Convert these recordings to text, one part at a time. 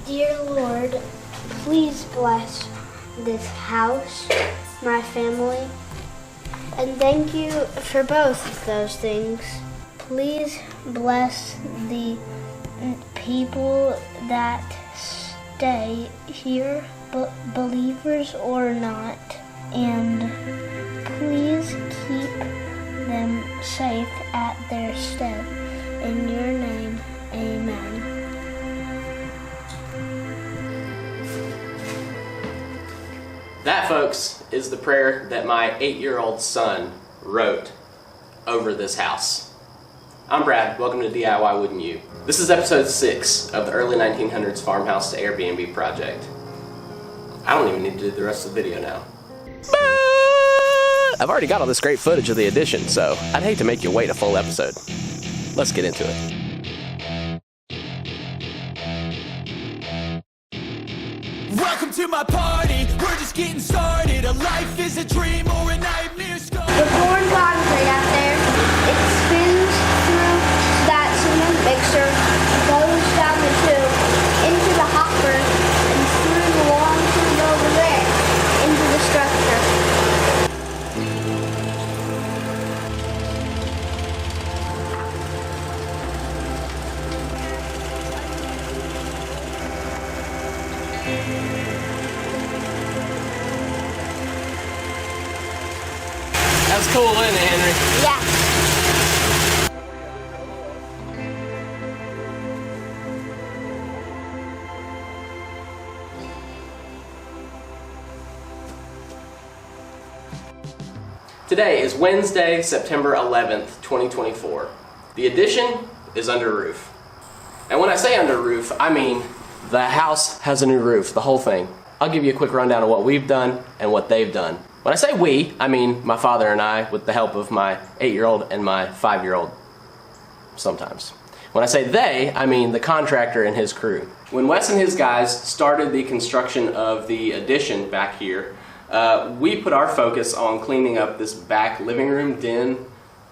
Dear Lord, please bless this house, my family, and thank you for both of those things. Please bless the people that stay here, believers or not, and please keep them safe at their stay. In your name, amen. That, folks, is the prayer that my 8-year-old son wrote over this house. I'm Brad. Welcome to DIY Wouldn't You? This is episode 6 of the early 1900s farmhouse to Airbnb project. I don't even need to do the rest of the video now. I've already got all this great footage of the addition, so I'd hate to make you wait a full episode. Let's get into it. Welcome to my party, we're just getting started. A life is a dream or a nightmare scar. The corn concrete out there, it spins through that cement mixer, goes down the tube, into the hopper, and through the long tube over there, into the structure. That's cool, isn't it, Henry? Yeah. Today is Wednesday, September 11th, 2024. The addition is under roof. And when I say under roof, I mean the house has a new roof, the whole thing. I'll give you a quick rundown of what we've done and what they've done. When I say we, I mean my father and I, with the help of my 8-year-old and my 5-year-old, sometimes. When I say they, I mean the contractor and his crew. When Wes and his guys started the construction of the addition back here, we put our focus on cleaning up this back living room den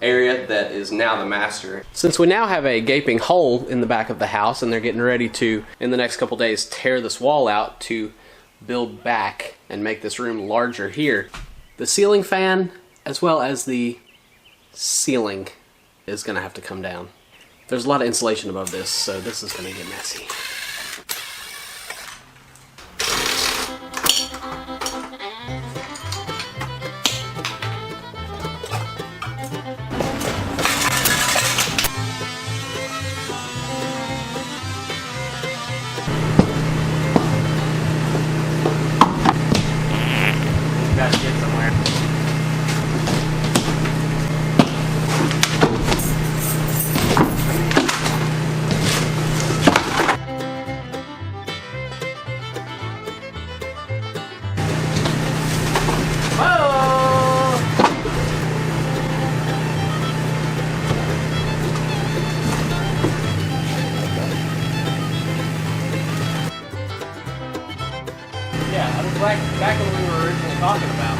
area that is now the master. Since we now have a gaping hole in the back of the house and they're getting ready to, in the next couple days, tear this wall out to build back and make this room larger here, the ceiling fan as well as the ceiling is going to have to come down. There's a lot of insulation above this, so this is going to get messy. Gotta get somewhere. Whoa! Yeah, I was back when we were originally talking about.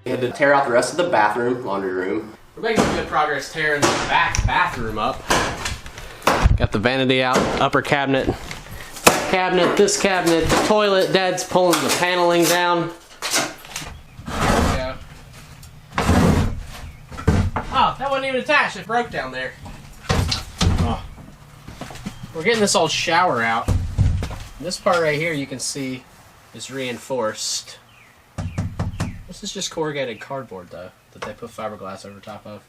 We had to tear out the rest of the bathroom, laundry room. We're making some good progress tearing the back bathroom up. Got the vanity out, upper cabinet, back cabinet, this cabinet, the toilet. Dad's pulling the paneling down. There we go. Oh, that wasn't even attached. It broke down there. Oh. We're getting this old shower out. This part right here you can see is reinforced. This is just corrugated cardboard though, that they put fiberglass over top of.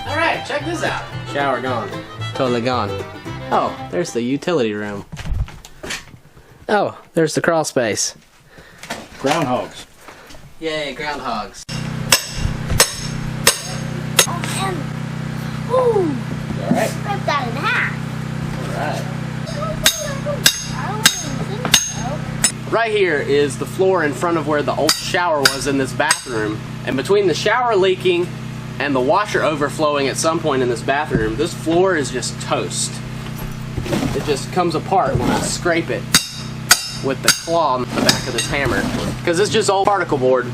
Alright, check this out. Shower gone. Totally gone. Oh, there's the utility room. Oh, there's the crawl space. Groundhogs. Yay, groundhogs. Oh, man. Ooh. Alright. Rip that in half. Alright. I don't even think so. Right here is the floor in front of where the old shower was in this bathroom. And between the shower leaking and the washer overflowing at some point in this bathroom, this floor is just toast. It just comes apart when I scrape it with the claw on the back of this hammer, because it's just old particle board.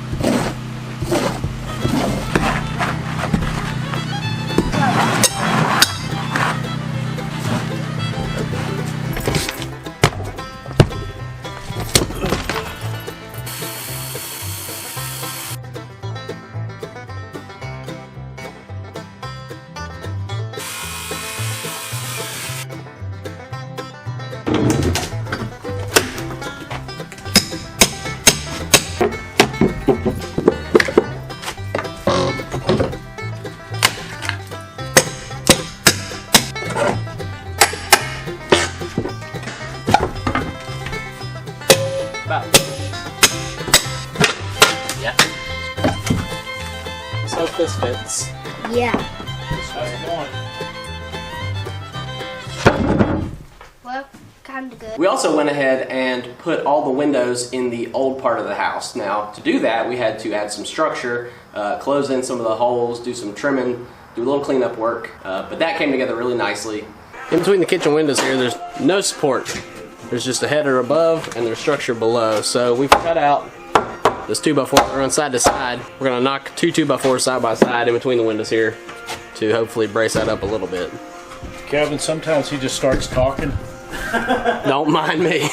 About. Yeah. Let's hope this fits. Yeah. How's it going? Well, kind of good. We also went ahead and put all the windows in the old part of the house. Now, to do that, we had to add some structure, close in some of the holes, do some trimming, do a little cleanup work, but that came together really nicely. In between the kitchen windows here, there's no support. There's just a header above and there's structure below. So we've cut out this 2x4 that runs side to side. We're gonna knock two 2x4s side by side in between the windows here to hopefully brace that up a little bit. Kevin, sometimes he just starts talking. Don't mind me.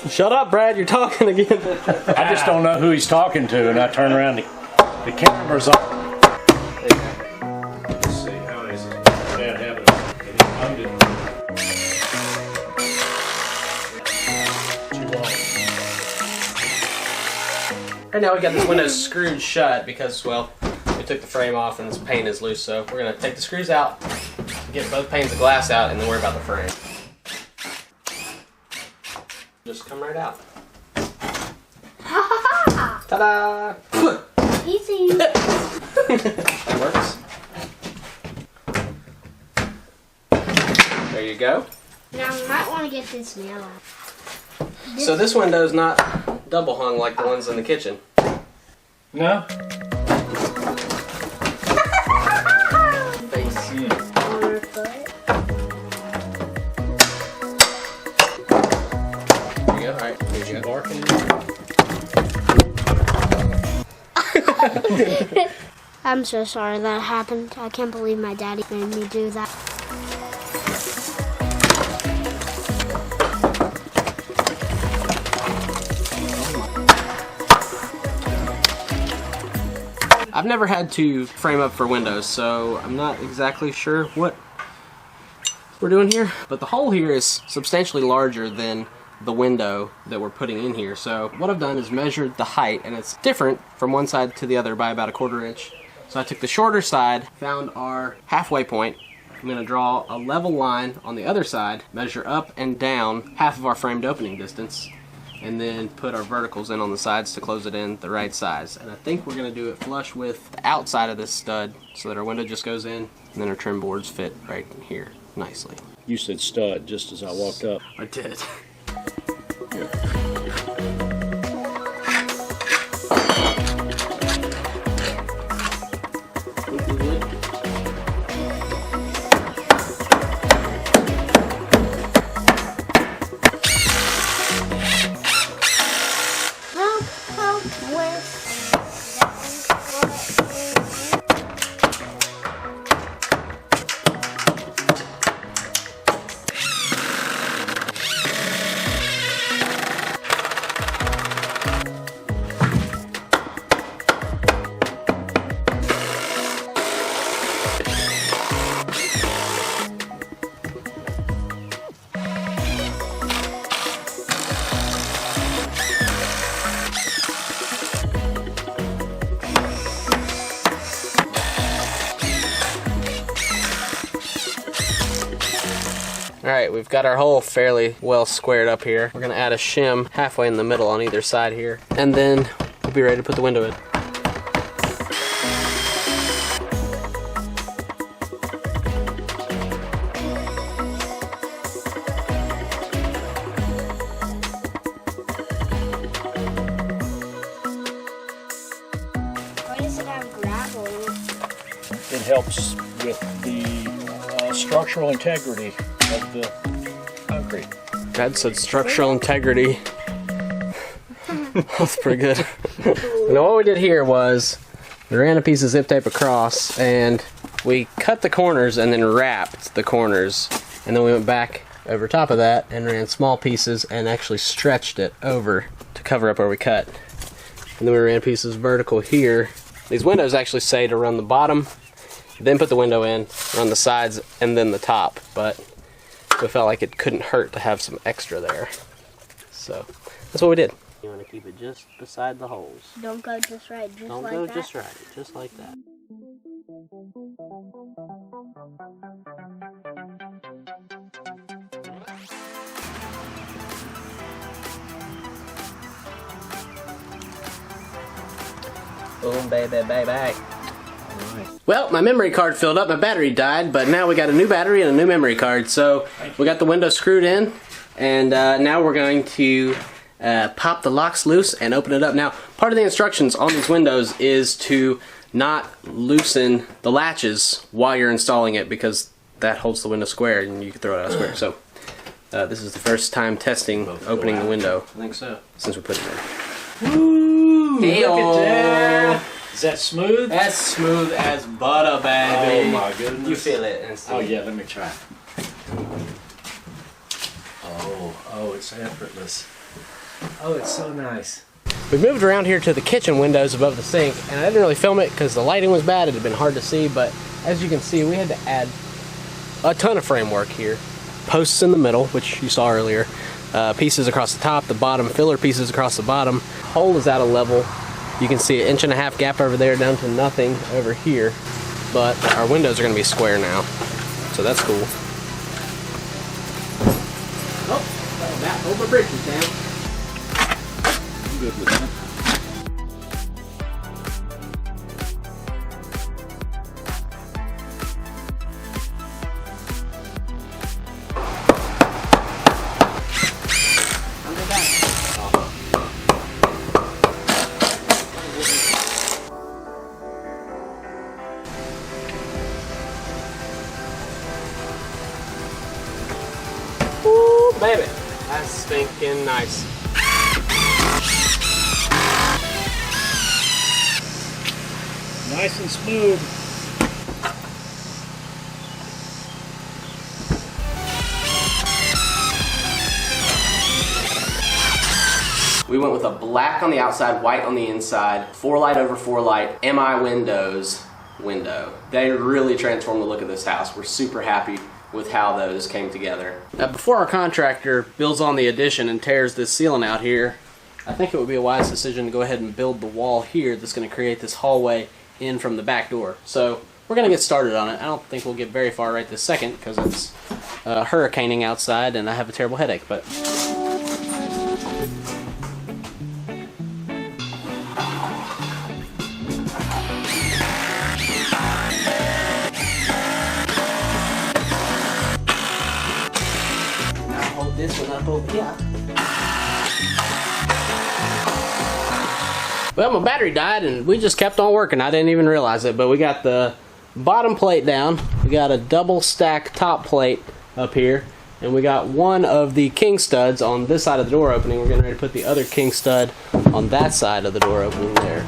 Shut up, Brad, you're talking again. I just don't know who he's talking to, and I turn around, the camera's on. Let's see, how is it? Dad have it. I'm just... Right now we got this window screwed shut because, well, we took the frame off and this pane is loose, so we're gonna take the screws out, get both panes of glass out, and then worry about the frame. Just come right out. Ta-da! Easy. That works. There you go. Now we might want to get this nail out. So this window's not double hung like the ones in the kitchen. No? Face. On her foot. There you go. Alright, here you go. Barking. I'm so sorry that happened. I can't believe my daddy made me do that. I've never had to frame up for windows, so I'm not exactly sure what we're doing here. But the hole here is substantially larger than the window that we're putting in here. So what I've done is measured the height, and it's different from one side to the other by about 1/4 inch. So I took the shorter side, found our halfway point. I'm going to draw a level line on the other side, measure up and down half of our framed opening distance, and then put our verticals in on the sides to close it in the right size. And I think we're going to do it flush with the outside of this stud so that our window just goes in, and then our trim boards fit right here nicely. You said stud just as I walked up. I did. Alright, we've got our hole fairly well squared up here. We're going to add a shim halfway in the middle on either side here, and then we'll be ready to put the window in. and helps with the structural integrity of the concrete. Dad said structural integrity. That's pretty good. Now what we did here was we ran a piece of zip tape across and we cut the corners and then wrapped the corners, and then we went back over top of that and ran small pieces and actually stretched it over to cover up where we cut. And then we ran pieces vertical here. These windows actually say to run the bottom, then put the window in, run the sides, and then the top, but we felt like it couldn't hurt to have some extra there. So that's what we did. You want to keep it just beside the holes. Don't go just right, just Don't like go that. just right, just like that. Boom, baby, baby. Well, my memory card filled up, my battery died, but now we got a new battery and a new memory card. So we got the window screwed in, and now we're going to pop the locks loose and open it up. Now, part of the instructions on these windows is to not loosen the latches while you're installing it, because that holds the window square and you can throw it out square. So this is the first time testing opening the window. I think so. Since we put it in. Woo! Hey, look at that! Is that smooth? That's smooth as butter, baby. Oh my goodness. You feel it and see. Oh yeah, let me try. Oh, it's effortless. Oh, it's so nice. We moved around here to the kitchen windows above the sink, and I didn't really film it because the lighting was bad. It had been hard to see, but as you can see, we had to add a ton of framework here. Posts in the middle, which you saw earlier, pieces across the top, the bottom, filler pieces across the bottom. Hole is out of level. You can see an 1.5 inch gap over there down to nothing over here, but our windows are going to be square now, so that's cool. Oh, that hold my britches down. I'm good with that. Ooh, baby, that's stinking nice. Nice and smooth. We went with a black on the outside, white on the inside, 4-light over 4-light, MI windows window. They really transformed the look of this house. We're super happy with how those came together. Now, before our contractor builds on the addition and tears this ceiling out here, I think it would be a wise decision to go ahead and build the wall here that's going to create this hallway in from the back door. So we're going to get started on it. I don't think we'll get very far right this second because it's hurricaning outside and I have a terrible headache, but this one up over here. Well, my battery died and we just kept on working. I didn't even realize it, but we got the bottom plate down. We got a double stack top plate up here, and we got one of the king studs on this side of the door opening. We're getting ready to put the other king stud on that side of the door opening there.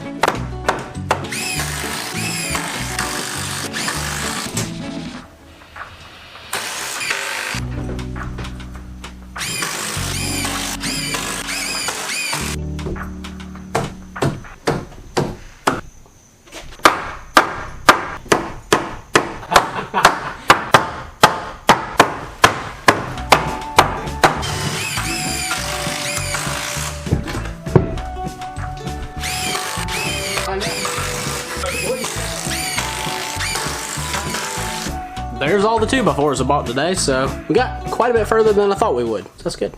There's all the 2x4s I bought today, so we got quite a bit further than I thought we would. So that's good.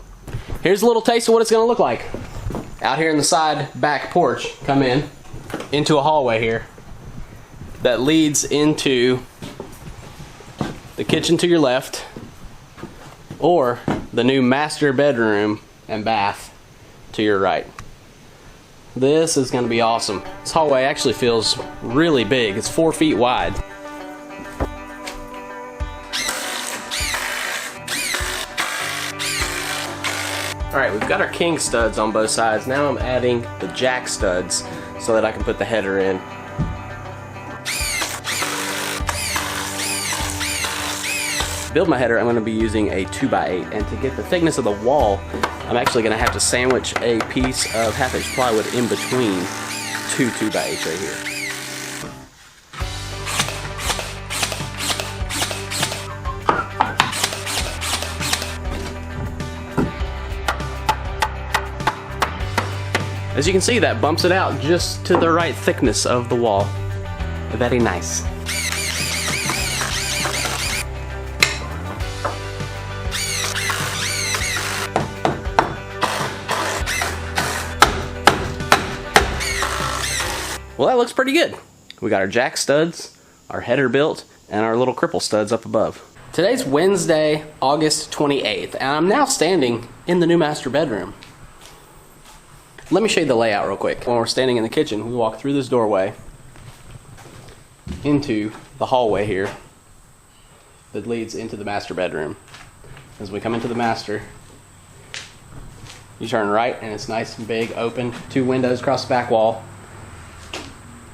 Here's a little taste of what it's going to look like. Out here in the side back porch, come in into a hallway here that leads into the kitchen to your left, or the new master bedroom and bath to your right. This is going to be awesome. This hallway actually feels really big. It's 4 feet wide. we've got our king studs on both sides. Now I'm adding the jack studs so that I can put the header in. To build my header, I'm going to be using a 2x8, and to get the thickness of the wall, I'm actually going to have to sandwich a piece of 1/2 inch plywood in between two 2x8s right here. As you can see, that bumps it out just to the right thickness of the wall. Very nice. Well, that looks pretty good. We got our jack studs, our header built, and our little cripple studs up above. Today's Wednesday, August 28th, and I'm now standing in the new master bedroom. Let me show you the layout real quick. When we're standing in the kitchen, we walk through this doorway into the hallway here that leads into the master bedroom. As we come into the master, you turn right and it's nice and big, open. 2 windows across the back wall.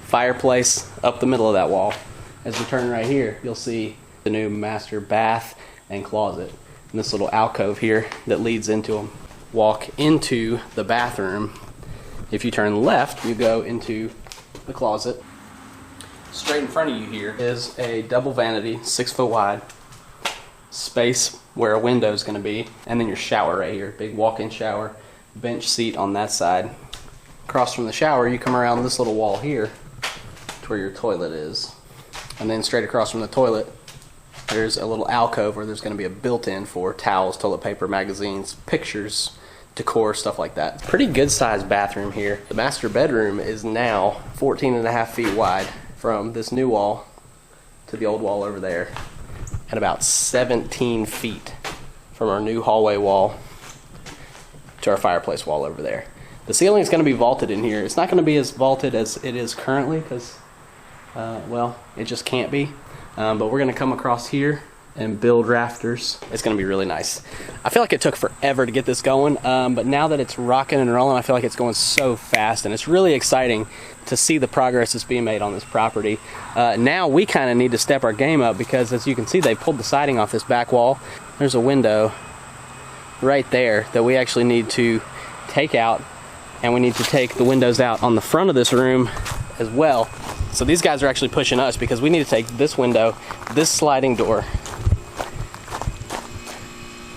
Fireplace up the middle of that wall. As we turn right here, you'll see the new master bath and closet. And this little alcove here that leads into them. Walk into the bathroom. If you turn left, you go into the closet. Straight in front of you here is a double vanity, 6 foot wide, space where a window is going to be, and then your shower right here, big walk-in shower, bench seat on that side. Across from the shower, you come around this little wall here to where your toilet is, and then straight across from the toilet, there's a little alcove where there's going to be a built-in for towels, toilet paper, magazines, pictures, decor, stuff like that. Pretty good sized bathroom here. The master bedroom is now 14.5 feet wide from this new wall to the old wall over there, and about 17 feet from our new hallway wall to our fireplace wall over there. The ceiling is going to be vaulted in here. It's not going to be as vaulted as it is currently because, well, it just can't be. But we're going to come across here and build rafters. It's going to be really nice. I feel like it took forever to get this going, but now that it's rocking and rolling, I feel like it's going so fast, and it's really exciting to see the progress that's being made on this property. Now we kind of need to step our game up because, as you can see, they pulled the siding off this back wall. There's a window right there that we actually need to take out, and we need to take the windows out on the front of this room as well. So these guys are actually pushing us because we need to take this window, this sliding door,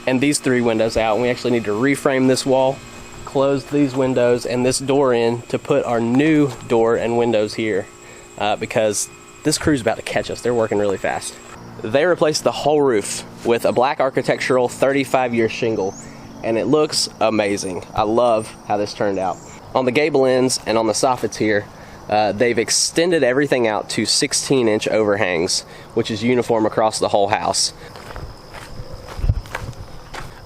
and these 3 windows out, and we actually need to reframe this wall, close these windows and this door in to put our new door and windows here, because this crew's about to catch us. They're working really fast. They replaced the whole roof with a black architectural 35-year shingle, and it looks amazing. I love how this turned out. On the gable ends and on the soffits here, they've extended everything out to 16-inch overhangs, which is uniform across the whole house.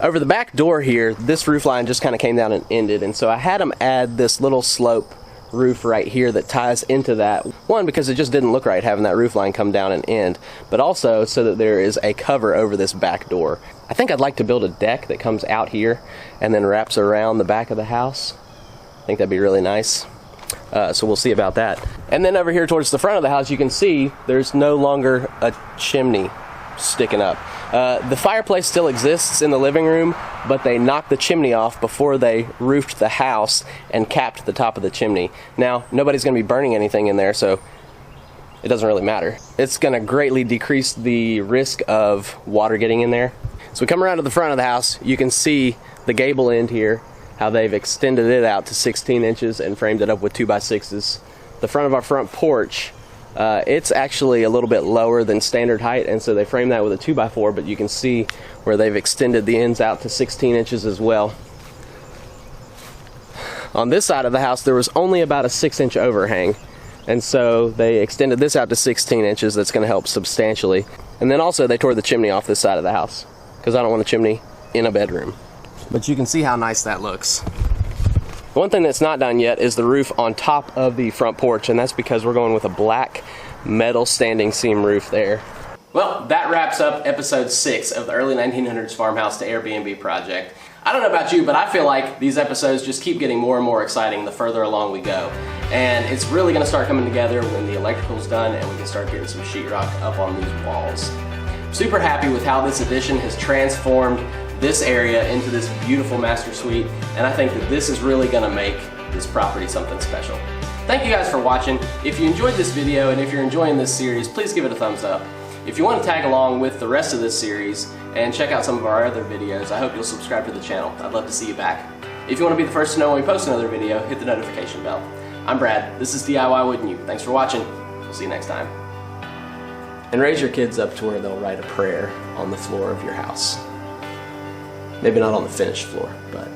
Over the back door here, this roof line just kind of came down and ended, and so I had them add this little slope roof right here that ties into that. One, because it just didn't look right having that roof line come down and end, but also so that there is a cover over this back door. I think I'd like to build a deck that comes out here and then wraps around the back of the house. I think that'd be really nice. So we'll see about that. And then over here towards the front of the house, you can see there's no longer a chimney sticking up. The fireplace still exists in the living room, but they knocked the chimney off before they roofed the house and capped the top of the chimney. Now, nobody's going to be burning anything in there, so it doesn't really matter. It's going to greatly decrease the risk of water getting in there. So we come around to the front of the house, you can see the gable end here, how they've extended it out to 16 inches and framed it up with 2x6s. The front of our front porch, it's actually a little bit lower than standard height, and so they framed that with a 2x4, but you can see where they've extended the ends out to 16 inches as well. On this side of the house, there was only about a 6-inch overhang, and so they extended this out to 16 inches. That's going to help substantially. And then also they tore the chimney off this side of the house because I don't want a chimney in a bedroom. But you can see how nice that looks. One thing that's not done yet is the roof on top of the front porch, and that's because we're going with a black metal standing seam roof there. Well, that wraps up episode 6 of the early 1900s farmhouse to Airbnb project. I don't know about you, but I feel like these episodes just keep getting more and more exciting the further along we go. And it's really gonna start coming together when the electrical's done and we can start getting some sheetrock up on these walls. Super happy with how this addition has transformed this area into this beautiful master suite, and I think that this is really gonna make this property something special. Thank you guys for watching. If you enjoyed this video and if you're enjoying this series, please give it a thumbs up. If you want to tag along with the rest of this series and check out some of our other videos, I hope you'll subscribe to the channel. I'd love to see you back. If you want to be the first to know when we post another video, hit the notification bell. I'm Brad. This is DIY Woodn't. Thanks for watching. We'll see you next time. And raise your kids up to where they'll write a prayer on the floor of your house. Maybe not on the finished floor, but